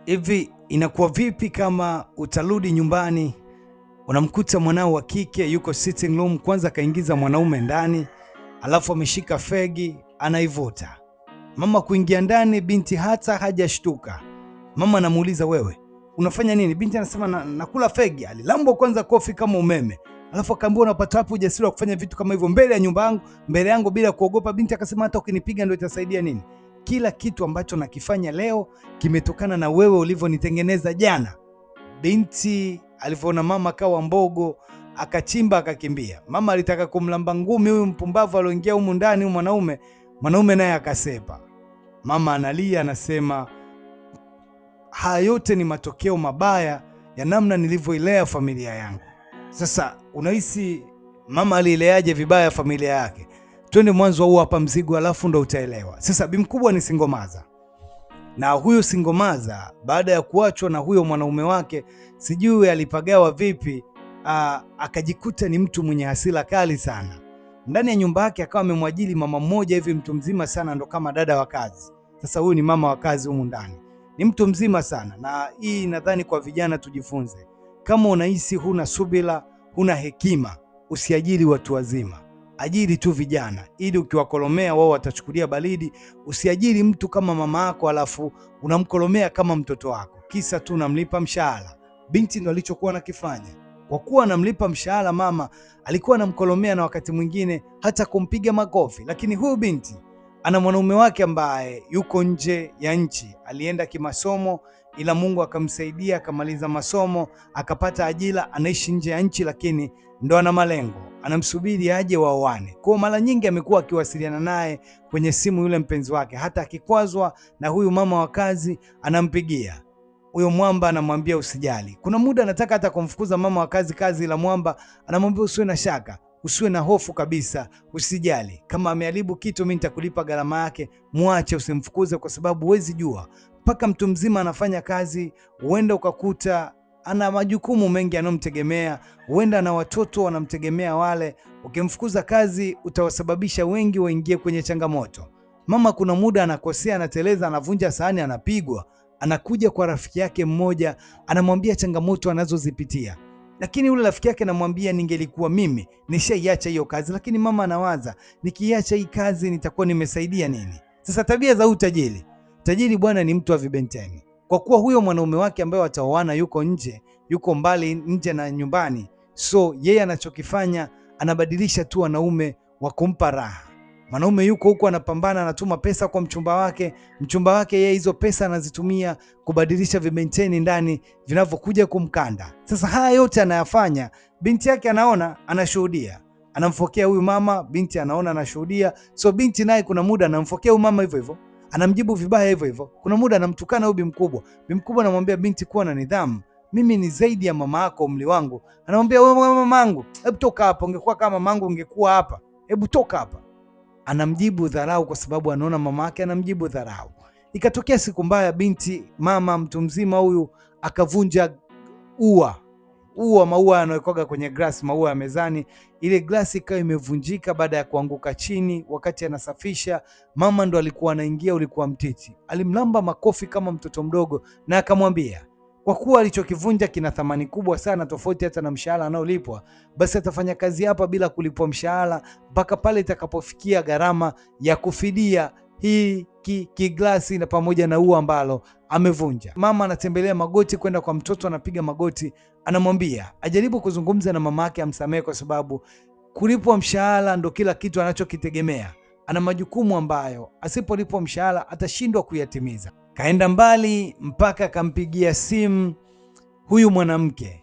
Hivi inakuwa vipi kama utarudi nyumbani unamkuta mwanao wa kike yuko sitting room, kwanza kaingiza mwanaume ndani, alafu ameshika fegi anaivuta. Mama kuingia ndani, binti hata hajashtuka. Mama anamuuliza, wewe unafanya nini? Binti anasema nakula fegi. Alilambwa kwanza kofi kama umeme, alafu akaambiwa unapata wapi ujasiri wa kufanya vitu kama hivyo mbele ya nyumba yangu, mbele yangu bila kuogopa? Binti akasema hata ukinipiga ndio itasaidia nini? Kila kitu ambacho nakifanya leo kimetokana na wewe ulivyonitengeneza jana. Binti alivyoona mama kawa mbogo, akachimba akakimbia. Mama alitaka kumlamba ngumi huyu mpumbavu alioingia humu ndani, huyu mwanaume naye akasepa. Mama analia, anasema haya yote ni matokeo mabaya ya namna nilivyoilea familia yangu. Sasa unahisi mama aliileaje vibaya familia yake? Twende mwanzo huu hapa mzigo, alafu ndo utaelewa. Sasa bi mkubwa ni singomaza, na huyo singomaza baada ya kuachwa na huyo mwanaume wake, sijui alipagawa vipi, akajikuta ni mtu mwenye hasira kali sana. Ndani ya nyumba yake akawa amemwajili mama mmoja hivi, mtu mzima sana, ndo kama dada wa kazi. Sasa huyu ni mama wa kazi humu ndani, ni mtu mzima sana, na hii nadhani kwa vijana tujifunze. Kama unahisi huna subira, huna hekima, usiajiri watu wazima, ajiri tu vijana, ili ukiwakolomea wao watachukulia baridi. Usiajiri mtu kama mama yako alafu unamkolomea kama mtoto wako, kisa tu unamlipa mshahara. Binti ndo alichokuwa nakifanya. Kwa kuwa anamlipa mshahara, mama alikuwa anamkolomea na wakati mwingine hata kumpiga makofi. Lakini huyu binti ana mwanaume wake ambaye yuko nje ya nchi, alienda kimasomo, ila Mungu akamsaidia akamaliza masomo akapata ajira, anaishi nje ya nchi, lakini ndo ana malengo, anamsubiri aje waoane. Kwa mara nyingi amekuwa akiwasiliana naye kwenye simu yule mpenzi wake, hata akikwazwa na huyu mama wa kazi anampigia huyo mwamba, anamwambia usijali. Kuna muda anataka hata kumfukuza mama wa kazi, ila mwamba anamwambia usiwe na shaka, usiwe na hofu kabisa, usijali. Kama ameharibu kitu mimi nitakulipa gharama yake, muache, usimfukuze, kwa sababu huwezi jua mpaka mtu mzima anafanya kazi, huenda ukakuta ana majukumu mengi anomtegemea, huenda na watoto wanamtegemea wale. Ukimfukuza kazi utawasababisha wengi waingie kwenye changamoto. Mama kuna muda anakosea, anateleza, anavunja sahani, anapigwa. Anakuja kwa rafiki yake mmoja, anamwambia changamoto anazozipitia, lakini yule rafiki yake anamwambia ningelikuwa mimi nishaiacha hiyo kazi. Lakini mama anawaza, nikiacha hii kazi nitakuwa nimesaidia nini? Sasa tabia za tajiri bwana ni mtu wa vibenteni. Kwa kuwa huyo mwanaume wake ambaye wataoana yuko nje, yuko mbali nje na nyumbani, so yeye anachokifanya anabadilisha tu wanaume wa kumpa raha. Mwanaume yuko huko anapambana, anatuma pesa kwa mchumba wake yeye hizo pesa anazitumia kubadilisha vibenteni ndani vinavyokuja kumkanda. Sasa haya yote anayafanya, binti yake anaona, anashuhudia, anamfokea huyu mama, binti anaona, anashuhudia. So binti naye kuna muda anamfokea huyu mama hivyo hivyo, anamjibu vibaya hivyo hivyo. Kuna muda anamtukana huyu bi mkubwa anamwambia binti, kuwa na nidhamu, mimi ni zaidi ya mama yako, umri wangu. Anamwambia wewe mamangu, hebu toka hapa, ungekuwa kama mamangu ungekuwa hapa, hebu toka hapa. Anamjibu dharau kwa sababu anaona mama yake anamjibu dharau. Ikatokea siku mbaya, mama mtu mzima huyu akavunja maua yanayokoga kwenye glasi, maua ya mezani. Ile glasi ikawa imevunjika baada ya kuanguka chini. Wakati anasafisha, mama ndo alikuwa anaingia, ulikuwa mtiti. Alimlamba makofi kama mtoto mdogo na akamwambia kwa kuwa alichokivunja kina thamani kubwa sana, tofauti hata na mshahara anaolipwa, basi atafanya kazi hapa bila kulipwa mshahara mpaka pale itakapofikia gharama ya kufidia hii kiglasi na pamoja na ua ambalo amevunja. Mama anatembelea magoti kwenda kwa mtoto, anapiga magoti, anamwambia ajaribu kuzungumza na mama yake amsamehe, kwa sababu kulipwa mshahara ndo kila kitu anachokitegemea. Ana majukumu ambayo asipolipwa mshahara atashindwa kuyatimiza. Kaenda mbali mpaka akampigia simu huyu mwanamke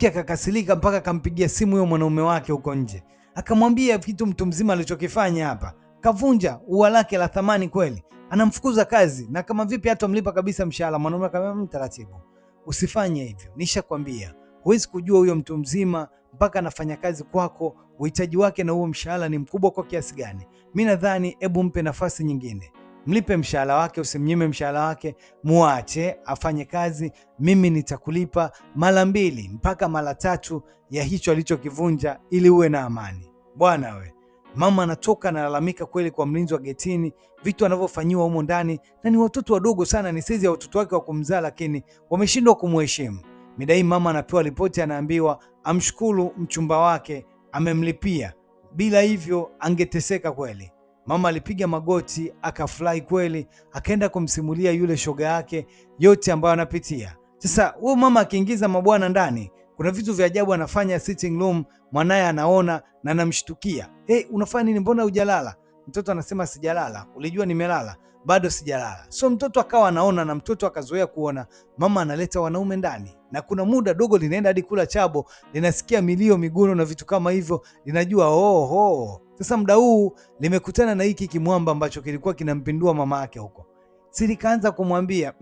akakasirika, mpaka akampigia simu huyo mwanaume wake huko nje, akamwambia kitu mtu mzima alichokifanya hapa, kavunja ua lake la thamani kweli, anamfukuza kazi, na kama vipi hata mlipa kabisa mshahara. Mwanaume akamwambia taratibu, usifanye hivyo, nishakwambia huwezi kujua huyo mtu mzima mpaka anafanya kazi kwako, uhitaji wake na huo mshahara ni mkubwa kwa kiasi gani. Mimi nadhani hebu mpe nafasi nyingine, mlipe mshahara wake, usimnyime mshahara wake, muache afanye kazi. Mimi nitakulipa mara 2 mpaka mara 3 ya hicho alichokivunja, ili uwe na amani. Bwana we, Mama anatoka analalamika kweli kwa mlinzi wa getini, vitu anavyofanyiwa humo ndani, na ni watoto wadogo sana, ni saizi ya watoto wake wa kumzaa, lakini wameshindwa kumheshimu. Midai mama anapewa ripoti, anaambiwa amshukuru mchumba wake amemlipia, bila hivyo angeteseka kweli. Mama alipiga magoti akafurahi kweli, akaenda kumsimulia yule shoga yake yote ambayo anapitia. Sasa huyu mama akiingiza mabwana ndani, kuna vitu vya ajabu anafanya sitting room, mwanaye anaona na anamshtukia. Hey, unafanya nini? Mbona hujalala? Mtoto anasema sijalala. Ulijua nimelala? Bado sijalala. So mtoto akawa anaona na mtoto akazoea kuona mama analeta wanaume ndani, na kuna muda dogo linaenda hadi kula chabo, linasikia milio, miguno na vitu kama hivyo, linajua oho. Sasa muda huu limekutana na hiki kimwamba ambacho kilikuwa kinampindua mama yake huko. Siri kaanza kumwambia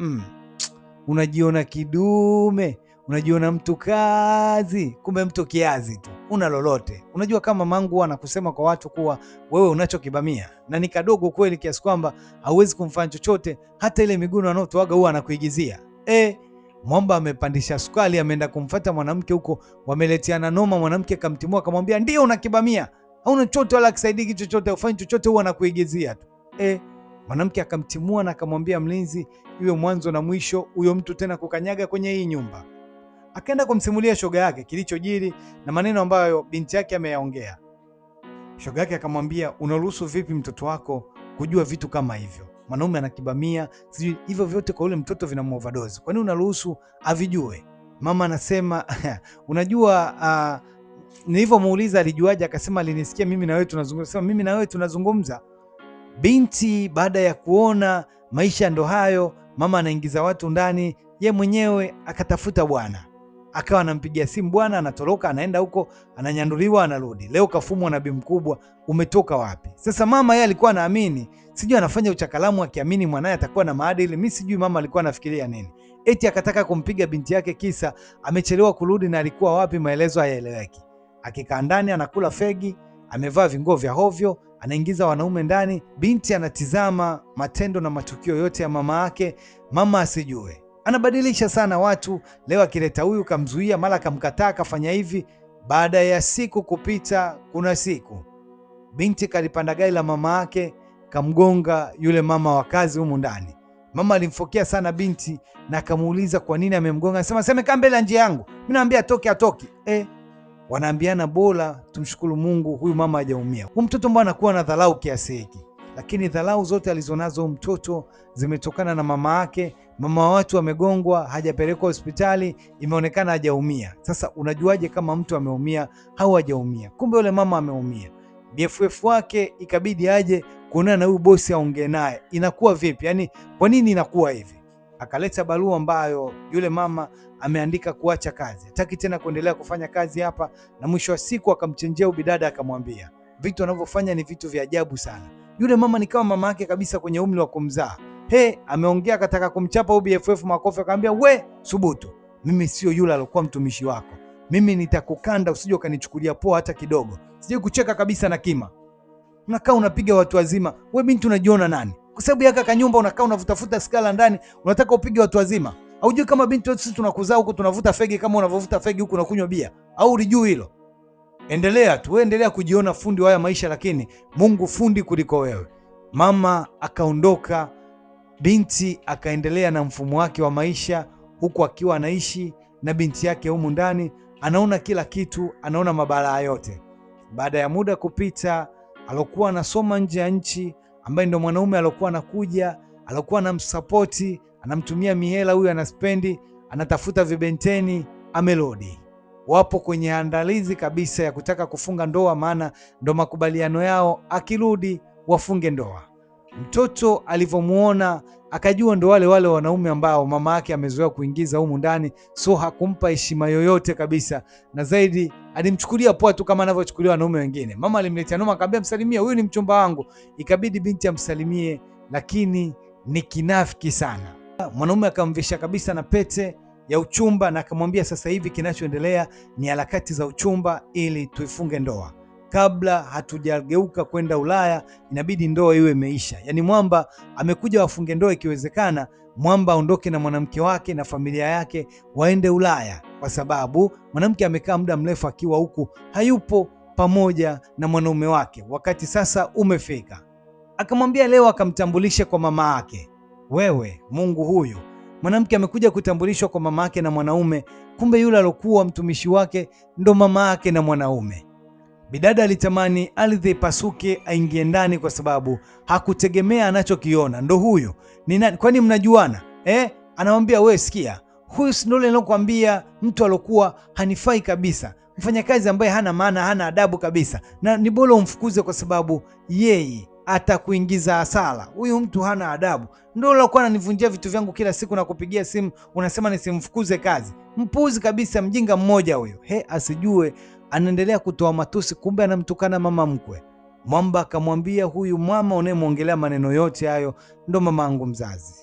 unajiona kidume, unajiona mtu kazi, kumbe mtu kiazi tu, una lolote. Unajua kama mangu huwa anakusema kwa watu kuwa wewe unachokibamia na ni kadogo kweli, kiasi kwamba hauwezi kumfanya chochote, hata ile miguno anaotoaga huwa anakuigizia. Mwamba amepandisha sukali, ameenda kumfuata mwanamke huko, wameletiana noma. Mwanamke akamtimua akamwambia, ndio unakibamia, hauna chochote wala kisaidiki chochote, ufanye chochote, huwa anakuigizia tu. Mwanamke akamtimua na akamwambia mlinzi, iwe mwanzo na mwisho huyo mtu tena kukanyaga kwenye hii nyumba. Akaenda kumsimulia shoga yake kilichojiri na maneno ambayo binti yake ameyaongea. Shoga yake akamwambia, unaruhusu vipi mtoto wako kujua vitu kama hivyo? Mwanaume anakibamia, sijui hivyo vyote kwa ule mtoto vina overdose. Kwa nini unaruhusu avijue? Mama anasema unajua, nilivyomuuliza alijuaje, akasema alinisikia mimi na wewe tunazungumza. Sema mimi na wewe tunazungumza? Binti baada ya kuona maisha ndo hayo, mama anaingiza watu ndani, ye mwenyewe akatafuta bwana, akawa anampigia simu bwana, anatoroka anaenda huko, ananyanduliwa, anarudi. Leo kafumwa na bi mkubwa, umetoka wapi? Sasa mama yeye alikuwa anaamini, sijui anafanya uchakalamu akiamini mwanae atakuwa na maadili. Mimi sijui mama alikuwa anafikiria nini, eti akataka kumpiga binti yake kisa amechelewa kurudi na alikuwa wapi, maelezo hayaeleweki. Akikaa ndani anakula fegi, amevaa vinguo vya hovyo, anaingiza wanaume ndani. Binti anatizama matendo na matukio yote ya mama yake, mama asijue. Anabadilisha sana watu, leo akileta huyu kamzuia, mara kamkataa, kafanya hivi. Baada ya siku kupita, kuna siku binti kalipanda gari la mama yake, kamgonga yule mama wa kazi humu ndani. Mama alimfokea sana binti na akamuuliza kwa nini amemgonga. Anasema semeka mbele ya njia yangu, mimi naambia atoki. Wanaambiana bora tumshukuru Mungu huyu mama hajaumia. Huyu mtoto mbona anakuwa na dharau kiasi hiki? Lakini dharau zote alizonazo huyu mtoto zimetokana na mama yake. Mama wa watu amegongwa, hajapelekwa hospitali, imeonekana hajaumia. Sasa unajuaje kama mtu ameumia au hajaumia? Kumbe yule mama ameumia. BFF wake ikabidi aje kuonana na huyu bosi aongee naye. Inakuwa vipi? Yaani kwa nini inakuwa hivi? Akaleta barua ambayo yule mama ameandika kuacha kazi, hataki tena kuendelea kufanya kazi hapa, na mwisho wa siku akamchenjea ubidada, akamwambia vitu anavyofanya ni vitu vya ajabu sana. Yule mama ni kama mama yake kabisa kwenye umri wa kumzaa. Ameongea, akataka kumchapa UBFF makofi, akamwambia we subutu, mimi sio yule alikuwa mtumishi wako, mimi nitakukanda usije ukanichukulia poa hata kidogo. Sije kucheka kabisa na kima. Unakaa unapiga watu wazima, we binti unajiona nani? Kwa sababu yaka kanyumba unakaa unavutafuta skala ndani, unataka upige watu wazima. Haujui kama binti wetu sisi tunakuzaa huku tunavuta fegi kama unavovuta fegi huku unakunywa bia? Au ulijui hilo? Endelea tu, wewe endelea kujiona fundi wa haya maisha, lakini Mungu fundi kuliko wewe. Mama akaondoka, binti akaendelea na mfumo wake wa maisha huku akiwa anaishi na binti yake humu ndani, anaona kila kitu, anaona mabalaa yote. Baada ya muda kupita, alokuwa anasoma nje ya nchi, ambaye ndo mwanaume alokuwa anakuja, alokuwa anamsapoti, anamtumia mihela, huyu anaspendi, anatafuta vibenteni, amelodi. Wapo kwenye andalizi kabisa ya kutaka kufunga ndoa, maana ndo makubaliano yao, akirudi wafunge ndoa. Mtoto alivyomuona akajua ndo wale wale wanaume ambao mama yake amezoea kuingiza humu ndani, so hakumpa heshima yoyote kabisa, na zaidi alimchukulia poa tu kama anavyochukuliwa wanaume wengine. Mama alimletea noma, akamwambia msalimie, huyu ni mchumba wangu. Ikabidi binti amsalimie, lakini ni kinafiki sana. Mwanaume akamvisha kabisa na pete ya uchumba na akamwambia sasa hivi kinachoendelea ni harakati za uchumba ili tuifunge ndoa. Kabla hatujageuka kwenda Ulaya, inabidi ndoa iwe imeisha. Yaani Mwamba amekuja wafunge ndoa, ikiwezekana Mwamba aondoke na mwanamke wake na familia yake waende Ulaya, kwa sababu mwanamke amekaa muda mrefu akiwa huku hayupo. pamoja na mwanaume wake, wakati sasa umefika. Akamwambia leo akamtambulishe kwa mama yake. Wewe Mungu, huyu mwanamke amekuja kutambulishwa kwa mama yake na mwanaume, kumbe yule alokuwa mtumishi wake ndo mama yake na mwanaume. Bidada alitamani ardhi ipasuke aingie ndani, kwa sababu hakutegemea anachokiona. Ndo huyu ni nani? Kwani mnajuana? Anamwambia wewe, sikia, huyu si ndo nilokuambia, mtu alokuwa hanifai kabisa, mfanyakazi ambaye hana maana, hana adabu kabisa, na ni bora umfukuze kwa sababu yeye atakuingiza hasara. Huyu mtu hana adabu, ndio alikuwa ananivunjia vitu vyangu kila siku na kupigia simu, unasema nisimfukuze kazi. Mpuzi kabisa, mjinga mmoja huyo. Asijue anaendelea kutoa matusi, kumbe anamtukana mama mkwe. Mwamba akamwambia, huyu mama unayemwongelea maneno yote hayo ndo mama yangu mzazi.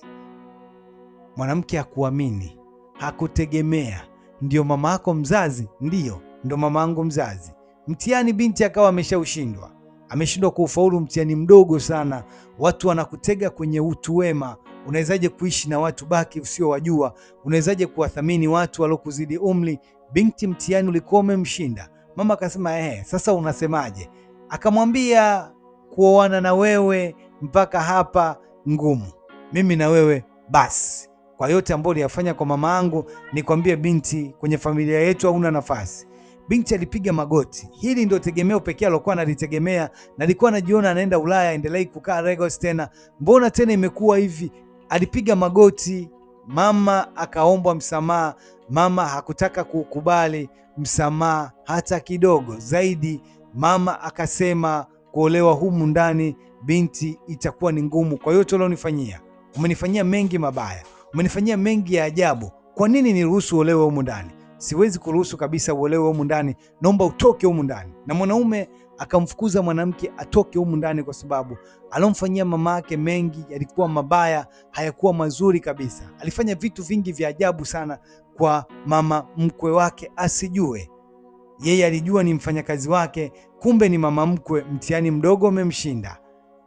Mwanamke hakuamini, hakutegemea. Ndio mama yako mzazi? Ndiyo, ndo mama yangu mzazi. Mtihani binti akawa ameshaushindwa, ameshindwa kuufaulu, mtihani mdogo sana. Watu wanakutega kwenye utu wema. Unawezaje kuishi na watu baki usiowajua? Unawezaje kuwathamini watu walokuzidi umri? Binti mtihani ulikuwa umemshinda. Mama akasema sasa unasemaje? Akamwambia, kuoana na wewe mpaka hapa ngumu, mimi na wewe basi. Kwa yote ambayo uliyafanya kwa mama yangu, nikwambie binti, kwenye familia yetu hauna nafasi. Binti alipiga magoti. Hili ndio tegemeo pekee alokuwa analitegemea, na alikuwa anajiona anaenda Ulaya, endelea kukaa Lagos tena. Mbona tena imekuwa hivi? Alipiga magoti. Mama akaombwa msamaha. Mama hakutaka kukubali msamaha hata kidogo. Zaidi, mama akasema kuolewa humu ndani binti itakuwa ni ngumu. Kwa yote ulionifanyia, umenifanyia mengi mabaya, umenifanyia mengi ya ajabu. Kwa nini niruhusu uolewe humu ndani? Siwezi kuruhusu kabisa uolewe humu ndani, naomba utoke humu ndani. Na mwanaume akamfukuza mwanamke atoke humu ndani, kwa sababu alomfanyia mama yake mengi yalikuwa mabaya, hayakuwa mazuri kabisa. Alifanya vitu vingi vya ajabu sana kwa mama mkwe wake asijue. Yeye alijua ni mfanyakazi wake, kumbe ni mama mkwe. Mtihani mdogo umemshinda.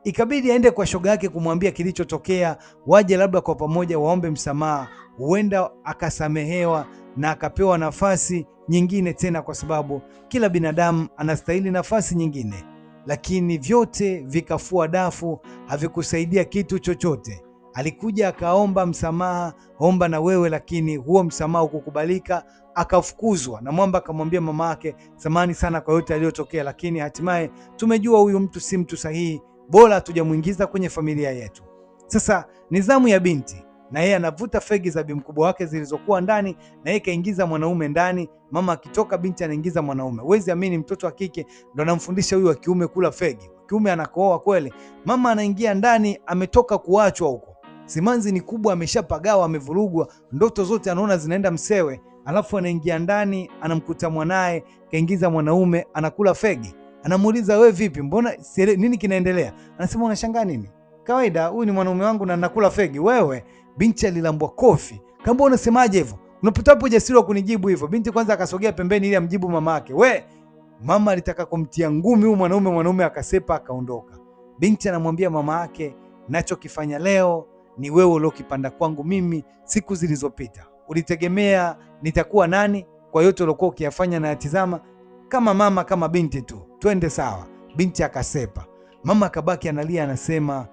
Ikabidi aende kwa shoga yake kumwambia kilichotokea, waje labda kwa pamoja waombe msamaha, huenda akasamehewa na akapewa nafasi nyingine tena, kwa sababu kila binadamu anastahili nafasi nyingine. Lakini vyote vikafua dafu, havikusaidia kitu chochote. Alikuja akaomba msamaha, omba na wewe, lakini huo msamaha ukukubalika, akafukuzwa. Na Mwamba akamwambia mama yake, samahani sana kwa yote aliyotokea, lakini hatimaye tumejua huyu mtu si mtu sahihi, bora hatujamuingiza kwenye familia yetu. Sasa nizamu ya binti, na yeye anavuta fegi za bimkubwa wake zilizokuwa ndani, na yeye kaingiza mwanaume ndani. Mama akitoka, binti anaingiza mwanaume. Huwezi amini, mtoto wa kike ndo anamfundisha huyu wa kiume kula fegi. Kiume anakooa kweli. Mama anaingia ndani, ametoka kuachwa huko, simanzi ni kubwa, ameshapagawa, amevurugwa, ndoto zote anaona zinaenda msewe. Alafu anaingia ndani, anamkuta mwanaye kaingiza mwanaume anakula fegi. Anamuuliza, wewe vipi, mbona nini kinaendelea? Anasema, unashangaa nini? Kawaida, huyu ni mwanaume wangu na nakula fegi. Wewe? Binti alilambwa kofi. Kamba unasemaje hivyo? Unapata hapo ujasiri wa kunijibu hivyo? Binti kwanza akasogea pembeni ili amjibu mama yake. Mama alitaka kumtia ngumi huyu mwanaume akasepa akaondoka. Binti anamwambia mama yake, nachokifanya leo ni wewe uliokipanda kwangu mimi siku zilizopita. Ulitegemea nitakuwa nani kwa yote uliokuwa ukiyafanya, na yatizama kama mama kama binti tu, twende sawa. Binti akasepa. Mama akabaki analia, anasema,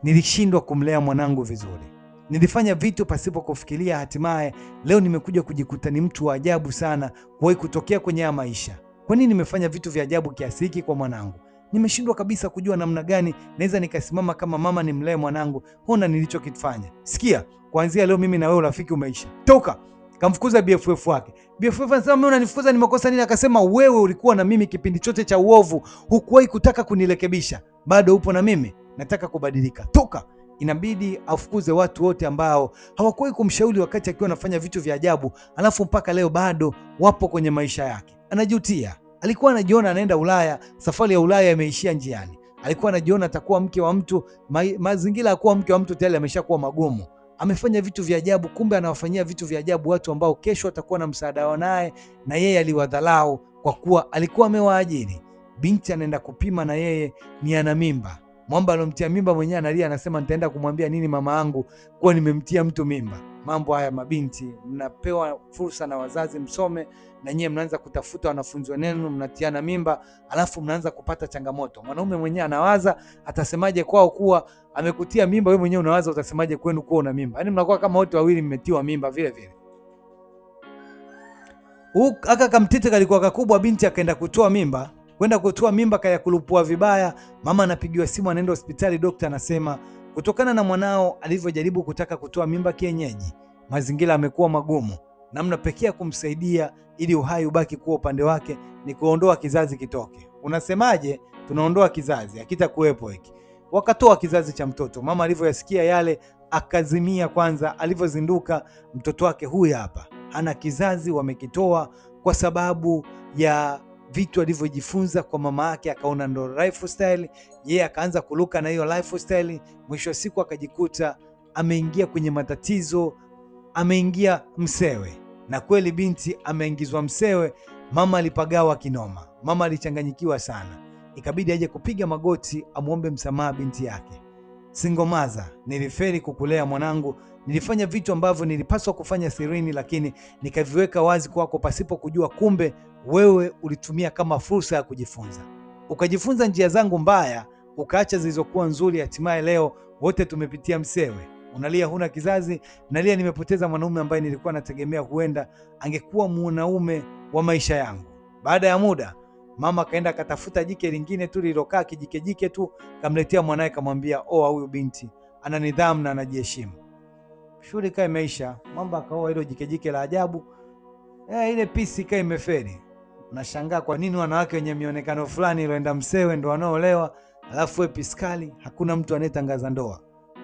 nilishindwa kumlea mwanangu vizuri, nilifanya vitu pasipo kufikiria, hatimaye leo nimekuja kujikuta ni mtu wa ajabu sana kuwahi kutokea kwenye haya maisha. Kwa nini nimefanya vitu vya ajabu kiasi hiki kwa mwanangu? Nimeshindwa kabisa kujua namna gani naweza nikasimama kama mama nimlee mwanangu. Ona nilichokifanya. Sikia, kuanzia leo mimi na wewe urafiki umeisha. Toka. Kamfukuza BFF wake. BFF anasema, mimi unanifukuza, nimekosa nini? Akasema, wewe ulikuwa na mimi kipindi chote cha uovu, hukuwahi kutaka kunirekebisha, bado upo na mimi, nataka kubadilika. Toka. Inabidi afukuze watu wote ambao hawakuwahi kumshauri wakati akiwa anafanya vitu vya ajabu, alafu mpaka leo bado wapo kwenye maisha yake. Anajutia. Alikuwa anajiona anaenda Ulaya, safari ya Ulaya imeishia njiani. Alikuwa anajiona atakuwa mke wa mtu, mazingira ya kuwa mke wa mtu tayari yameshakuwa magumu. Amefanya vitu vya ajabu, kumbe anawafanyia vitu vya ajabu watu ambao kesho atakuwa na msaada wao naye, na yeye aliwadhalau kwa kuwa alikuwa amewaajiri. Binti anaenda kupima na yeye ni ana mimba. Mwamba alomtia mimba mwenyewe analia, anasema nitaenda kumwambia nini mama yangu kuwa nimemtia mtu mimba. Mambo haya mabinti, mnapewa fursa na wazazi msome, na nyie mnaanza kutafuta wanafunzi wenu, mnatiana mimba, alafu mnaanza kupata changamoto. Mwanaume mwenyewe anawaza atasemaje kwao kuwa amekutia mimba, wewe mwenyewe unawaza utasemaje kwenu kuwa una mimba. Yaani mnakuwa kama wote wawili mmetiwa mimba vile vile. Aka kamtete kalikuwa kakubwa, binti akaenda kutoa mimba. Kwenda kutoa mimba kaya kulupua vibaya, mama anapigiwa simu, anaenda hospitali, daktari anasema kutokana na mwanao alivyojaribu kutaka kutoa mimba kienyeji, mazingira yamekuwa magumu. Namna pekee ya kumsaidia ili uhai ubaki kuwa upande wake ni kuondoa kizazi kitoke. Unasemaje? Tunaondoa kizazi, hakitakuwepo hiki. Wakatoa kizazi cha mtoto. Mama alivyoyasikia yale akazimia kwanza. Alivyozinduka, mtoto wake huyu hapa ana kizazi, wamekitoa kwa sababu ya vitu alivyojifunza kwa mama yake, akaona ndo lifestyle. Yeye akaanza kuluka na hiyo lifestyle. Mwisho wa siku akajikuta ameingia kwenye matatizo, ameingia Msewe. Na kweli binti ameingizwa Msewe. Mama alipagawa kinoma, mama alichanganyikiwa sana, ikabidi aje kupiga magoti amuombe msamaha binti yake. Singomaza, nilifeli kukulea mwanangu, nilifanya vitu ambavyo nilipaswa kufanya sirini, lakini nikaviweka wazi kwako pasipo kujua. Kumbe wewe ulitumia kama fursa ya kujifunza, ukajifunza njia zangu mbaya, ukaacha zilizokuwa nzuri. Hatimaye leo wote tumepitia Msewe. Unalia huna kizazi, nalia nimepoteza mwanaume ambaye nilikuwa nategemea huenda angekuwa mwanaume wa maisha yangu. Baada ya muda, mama kaenda katafuta jike lingine tu lilokaa kijike tu, kamletea mwanae, kamwambia oa huyu binti, ana nidhamu na anajiheshimu. Shughuli kaa imeisha, mama akaoa hilo jike la ajabu. Ile pisi kaa imefeli. Unashangaa kwa nini wanawake wenye mionekano fulani iloenda Msewe ndo wanaolewa, alafu we piskali, hakuna mtu anayetangaza ndoa.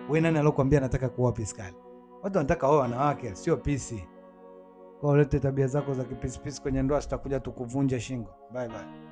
Wewe nani alokuambia nataka kuoa piskali? Watu wanataka wao wanawake, sio pisi. Kwa ulete tabia zako za kipisipisi kwenye ndoa, sitakuja tukuvunja shingo. Bye bye.